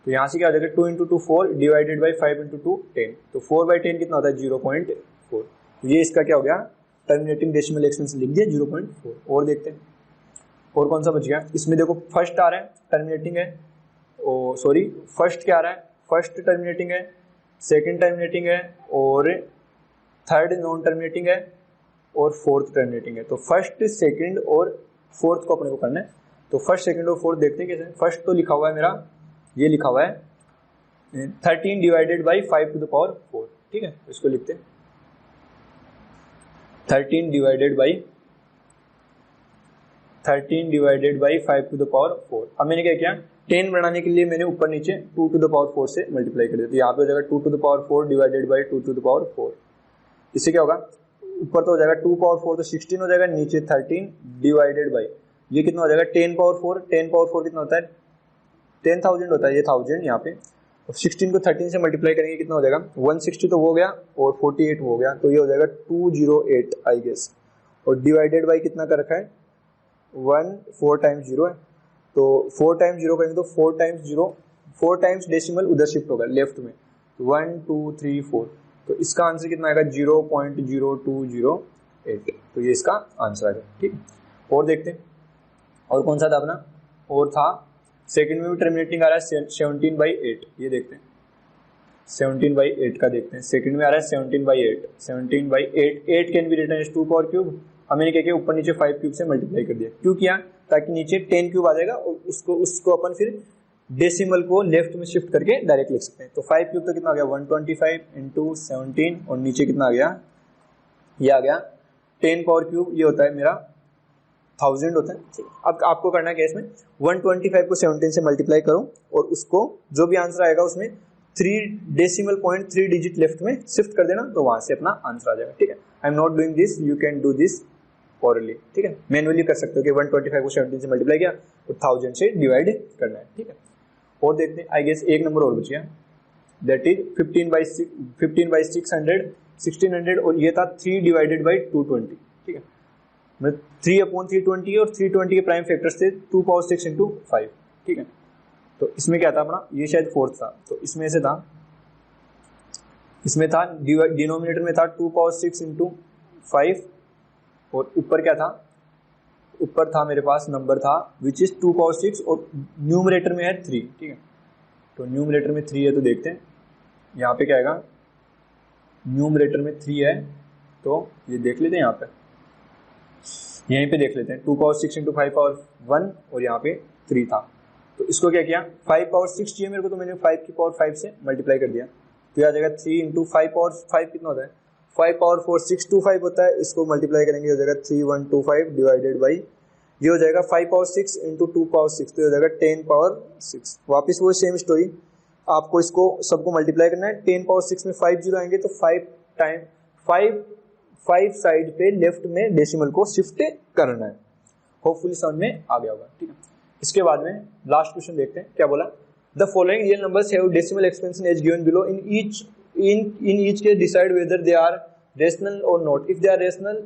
तो यहाँ से क्या हो जाएगा 2 × 2 4 डिवाइडेड बाई 5 × 2 10, तो 4/10 कितना होता है 0.4, तो ये इसका क्या हो गया, टर्मिनेटिंग डेसिमल एक्सपेंशन लिख दिया 0.4। और देखते हैं और कौन सा बच गया, इसमें देखो फर्स्ट आ रहा है टर्मिनेटिंग है, ओ सॉरी फर्स्ट क्या आ रहा है, फर्स्ट टर्मिनेटिंग है, सेकंड टर्मिनेटिंग है, और थर्ड नॉन टर्मिनेटिंग है, और फोर्थ टर्मिनेटिंग है। तो फर्स्ट सेकंड और फोर्थ को अपने को करना है, तो फर्स्ट सेकंड और फोर्थ देखते हैं कैसे। फर्स्ट तो लिखा हुआ है मेरा, ये लिखा हुआ है 13 डिवाइडेड बाई 5⁴। ठीक है, इसको लिखते हैं 13 डिवाइडेड बाई 5⁴। अब मैंने क्या किया, 10 बनाने के लिए मैंने ऊपर नीचे 2⁴ से मल्टीप्लाई कर दिया, तो यहाँ पे हो जाएगा 2⁴ डिवाइडेड बाई 2⁴। इससे क्या होगा, ऊपर तो हो जाएगा 2⁴ तो 16 हो जाएगा, नीचे 13 डिवाइडेड बाई, ये कितना हो जाएगा 10⁴। 10⁴ कितना होता है 10,000 होता है, ये 1000 यहाँ पे, और 16 को 13 से मल्टीप्लाई करेंगे कितना हो जाएगा 160 तो हो गया, और 48 हो गया, तो ये हो जाएगा 208 आई गेस, और डिवाइडेड बाई कितना कर रखा है 1, 4 टाइम्स 0 है, तो 4 टाइम्स 0 करेंगे तो 4 टाइम्स 0, 4 टाइम्स डेसिमल उधर शिफ्ट होगा लेफ्ट में, 1 2 3 4, तो इसका आंसर कितना आएगा 0.0208, तो ये इसका आंसर आएगा। ठीक, और देखते हैं और कौन सा था अपना, और था सेकंड में भी टर्मिनेटिंग आ रहा है 17/8, ये देखते हैं 17/8 का देखते हैं, सेकंड में आ रहा है 17/8, 17/8, 8 कैन बी रिटन एज 2⁴। अब मैंने क्या किया, ऊपर नीचे 5 क्यूब से मल्टीप्लाई कर दिया, क्यों किया, ताकि नीचे 10 क्यूब आ जाएगा, और उसको अपन फिर डेसिमल को लेफ्ट में शिफ्ट करके डायरेक्ट लिख सकते हैं। तो 5 क्यूब तो कितना आ गया 125 × 17, और नीचे कितना आ गया, ये आ गया 10⁴, ये होता है मेरा 1000 होता है। अब आपको करना है इसमें 125 को 17 से मल्टीप्लाई करो, और उसको जो भी आंसर आएगा उसमें 3 डेसिमल पॉइंट 3 डिजिट लेफ्ट में शिफ्ट कर देना, तो वहां से अपना आंसर आ जाएगा। ठीक है, I am not doing this, you can do this orally। ठीक है, मैनुअली कर सकते हो कि 125 को 17 से मल्टीप्लाई किया तो 1000 से डिवाइड करना है। ठीक है, और देखते हैं, आई गेस एक नंबर और बचिया, दैट इज 15/600 1600, और ये था 3 डिवाइडेड बाई 220। ठीक है, मतलब 3/320 और 320 के प्राइम फैक्टर्स थे 2⁴ × 5। ठीक है, तो इसमें क्या था अपना, ये शायद फोर्थ था, तो इसमें से था, इसमें था डिनोमिनेटर में था 2⁴ × 5, और ऊपर क्या था, ऊपर था मेरे पास नंबर था विच इज 2⁴, और न्यूमरेटर में है 3। ठीक है, तो न्यूमरेटर में 3 है, तो देखते हैं यहाँ पे क्या आएगा, न्यूमरेटर में 3 है, तो ये देख लेते हैं, यहाँ पे यहीं पे देख लेते हैं 2⁴ × 5⁴ और यहाँ पे 3 था, तो इसको क्या किया 5⁴ चाहिए मेरे को, तो मैंने 5⁴ से मल्टीप्लाई कर दिया, तो यह आ जाएगा 3 × 5⁴ कितना होता है 5⁴ 625 होता है, इसको मल्टीप्लाई करेंगे हो जाएगा 3125 डिवाइडेड बाई, ये हो जाएगा 5⁴ × 2⁴, तो हो जाएगा 10⁻6। वापस वो सेम स्टोरी, आपको इसको सबको मल्टीप्लाई करना है, 10⁻6 में 5 जीरो आएंगे तो 5 5 साइड पे लेफ्ट में डेसिमल को शिफ्ट करना है। होपफुली समझ में आ गया होगा, ठीक है। इसके बाद में लास्ट क्वेश्चन देखते हैं क्या बोला। The following real numbers have decimal expansion as given below, in each case decide whether they are rational or not. If they are rational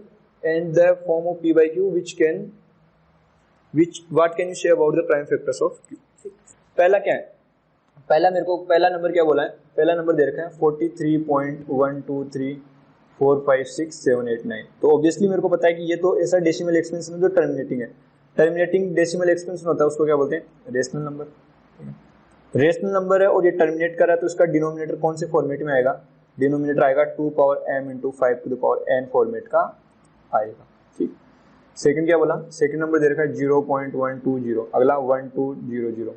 and the form of p by q, what can you say about the prime factors of q? पहला क्या है, पहला मेरे को पहला number क्या बोला है, पहला नंबर दे रखा है 43.123456789। तो ऑब्वियसली मेरे को पता है कि ये तो ऐसा डेसिमल एक्सपेंशन है जो टर्मिनेटिंग है। टर्मिनेटिंग डेसिमल एक्सपेंशन होता है उसको क्या बोलते हैं, रेशनल नंबर। रेशनल नंबर है और ये टर्मिनेट कर रहा है तो इसका डिनोमिनेटर कौन से फॉर्मेट में आएगा, डिनोमिनेटर आएगा 2 power m into 5 to the power n format का आएगा, ठीक। सेकंड क्या बोला, सेकंड नंबर दे रखा है 0.120, अगला 1200,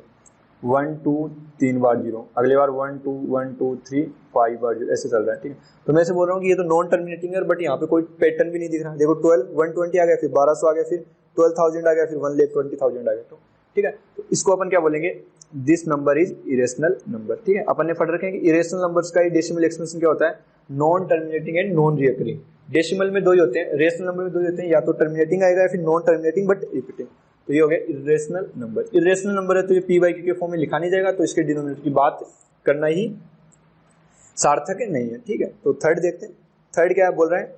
1 2 3 बार 0, अगली बार 1 2 1 2 3 5 बार 0, ऐसे चल रहा है, ठीक है। तो मैं ऐसे बोल रहा हूँ कि ये तो नॉन टर्मिनेटिंग है, बट यहाँ पे कोई पैटर्न भी नहीं दिख रहा। देखो 120 आ गया, फिर 1200 आ गया, फिर 12,000 आ गया, फिर 1,20,000 आ गया, तो ठीक है। तो इसको अपन क्या बोलेंगे, this number is irrational number, ठीक है। अपन ने पढ़ रखे हैं कि इरेशनल नंबर्स का डेसिमल एक्सपेंशन क्या होता है, non terminating and non recurring. Decimal में दो ही होते हैं, रेशनल नंबर में दो ही होते हैं, या तो टर्मिनेटिंग आएगा या फिर नॉन टर्मिनेटिंग बट रिपीटिंग। तो ये हो गया इरेशनल नंबर। इरेशनल नंबर है तो ये p बाई q के फॉर्म में लिखा नहीं जाएगा, तो इसके डिनोमिनेटर की बात करना ही सार्थक है नहीं है, ठीक है। तो थर्ड देखते हैं, थर्ड क्या बोल रहा है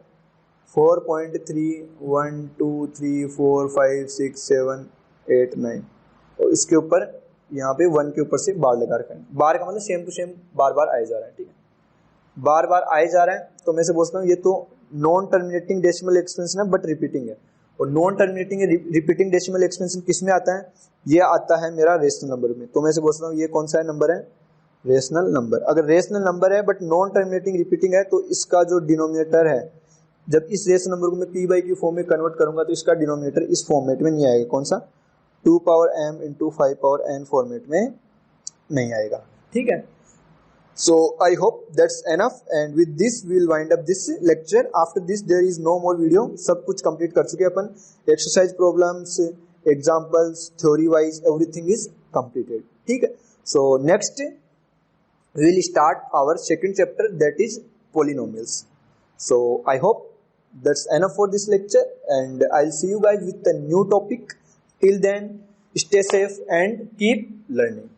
4.312345678 और इसके ऊपर यहाँ पे 1 के ऊपर से बार लगा रखा है। बार का मतलब सेम टू सेम बार बार आए जा रहा है, ठीक है, बार बार आए जा रहा है। तो मैं से बोलता हूँ ये तो नॉन टर्मिनेटिंग डेसिमल एक्सपेंशन है बट रिपीटिंग है, और non terminating repeating decimal expansion किस में आता है, ये आता है मेरा रेशनल नंबर में। तो मैं से बोलता हूँ ये कौन सा नंबर है, रेशनल नंबर। अगर रेशनल नंबर है बट नॉन टर्मिनेटिंग रिपीटिंग है तो इसका जो डिनोमिनेटर है, जब इस रेशनल नंबर को मैं p बाई q फॉर्म में कन्वर्ट करूंगा तो इसका डिनोमिनेटर इस फॉर्मेट में नहीं आएगा, कौन सा 2 power m into 5 power n format में नहीं आएगा, ठीक है। So I hope that's enough and with this we will wind up this lecture. After this there is no more video. सब कुछ complete कर चुके अपन, exercise problems, examples, theory wise everything is completed, ठीक है। So next we will start our second chapter, that is polynomials. So I hope that's enough for this lecture and I'll see you guys with a new topic. Till then stay safe and keep learning.